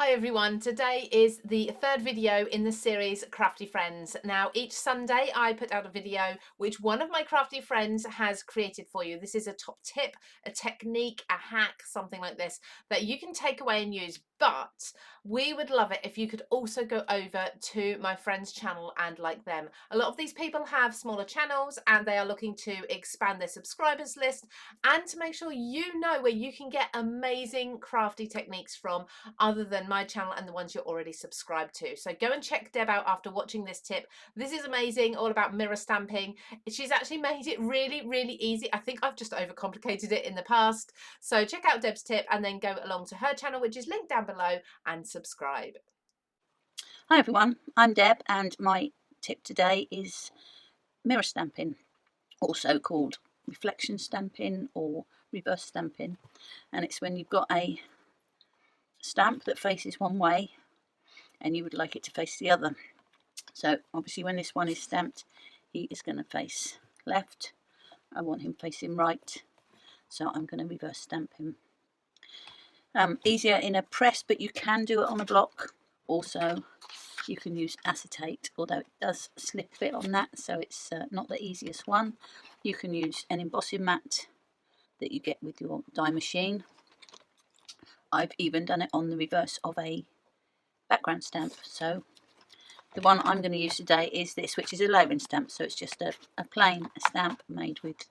Hi everyone, today is the third video in the series Crafty Friends. Now each Sunday I put out a video which one of my crafty friends has created for you. This is a top tip, a technique, a hack, something like this that you can take away and use, but we would love it if you could also go over to my friend's channel and like them. A lot of these people have smaller channels and they are looking to expand their subscribers list and to make sure you know where you can get amazing crafty techniques from other than my channel and the ones you're already subscribed to. So go and check Deb out after watching this tip. This is amazing, all about mirror stamping. She's actually made it really, really easy. I think I've just overcomplicated it in the past. So check out Deb's tip and then go along to her channel, which is linked down below, and subscribe. Hi everyone, I'm Deb and my tip today is mirror stamping, also called reflection stamping or reverse stamping, and it's when you've got a stamp that faces one way and you would like it to face the other. So obviously when this one is stamped, he is going to face left. I want him facing right, so I'm going to reverse stamp him. Easier in a press, but you can do it on a block. Also, you can use acetate, although it does slip a bit on that, so it's not the easiest one. You can use an embossing mat that you get with your die machine. I've even done it on the reverse of a background stamp. So the one I'm going to use today is this, which is a layering stamp, so it's just a plain stamp made with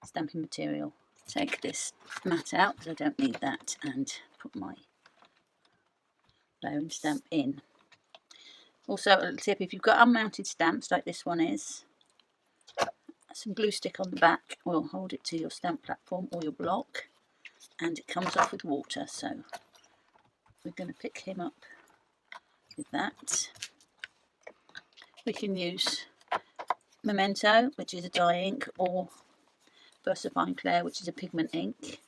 stamping material. Take this mat out because I don't need that and put my layering stamp in. Also, a little tip, if you've got unmounted stamps like this one is, some glue stick on the back will hold it to your stamp platform or your block, and it comes off with water, so we're going to pick him up with that. We can use Memento, which is a dye ink, or VersaFine Clair, which is a pigment ink.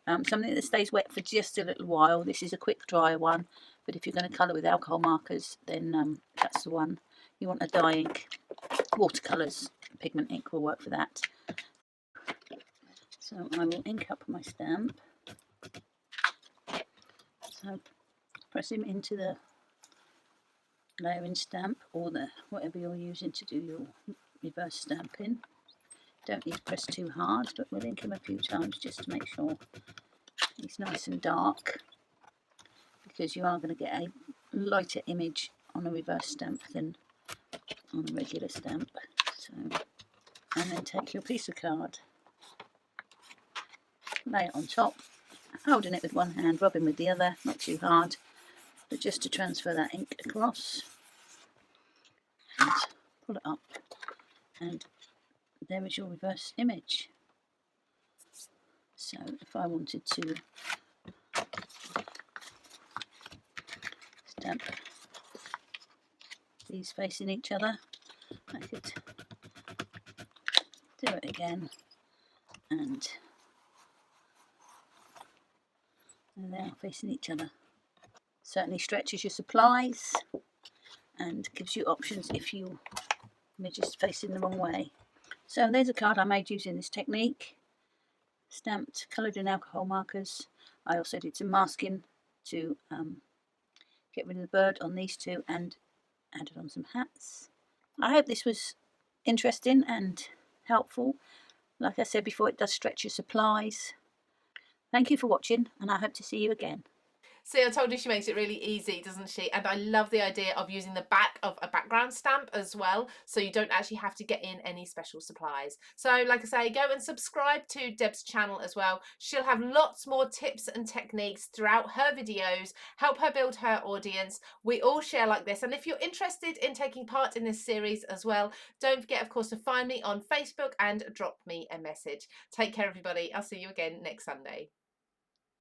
Something that stays wet for just a little while. This is a quick dry one, but if you're going to colour with alcohol markers, then that's the one. You want a dye ink. Watercolours pigment ink will work for that. So I will ink up my stamp. So press him into the layering stamp or the whatever you're using to do your reverse stamping. Don't need to press too hard, but we'll ink him a few times just to make sure he's nice and dark, because you are going to get a lighter image on a reverse stamp than on a regular stamp. So, and then take your piece of card, lay it on top, holding it with one hand, rubbing with the other, not too hard, but just to transfer that ink across, and pull it up, and there is your reverse image. So if I wanted to stamp these facing each other, I could do it again, and they are facing each other. Certainly stretches your supplies and gives you options if your image is facing the wrong way. So there's a card I made using this technique, stamped, coloured in alcohol markers. I also did some masking to get rid of the bird on these two and added on some hats. I hope this was interesting and helpful. Like I said before, it does stretch your supplies. Thank you for watching, and I hope to see you again. See, I told you she makes it really easy, doesn't she? And I love the idea of using the back of a background stamp as well, so you don't actually have to get in any special supplies. So like I say, go and subscribe to Deb's channel as well. She'll have lots more tips and techniques throughout her videos, help her build her audience. We all share like this. And if you're interested in taking part in this series as well, don't forget, of course, to find me on Facebook and drop me a message. Take care, everybody. I'll see you again next Sunday.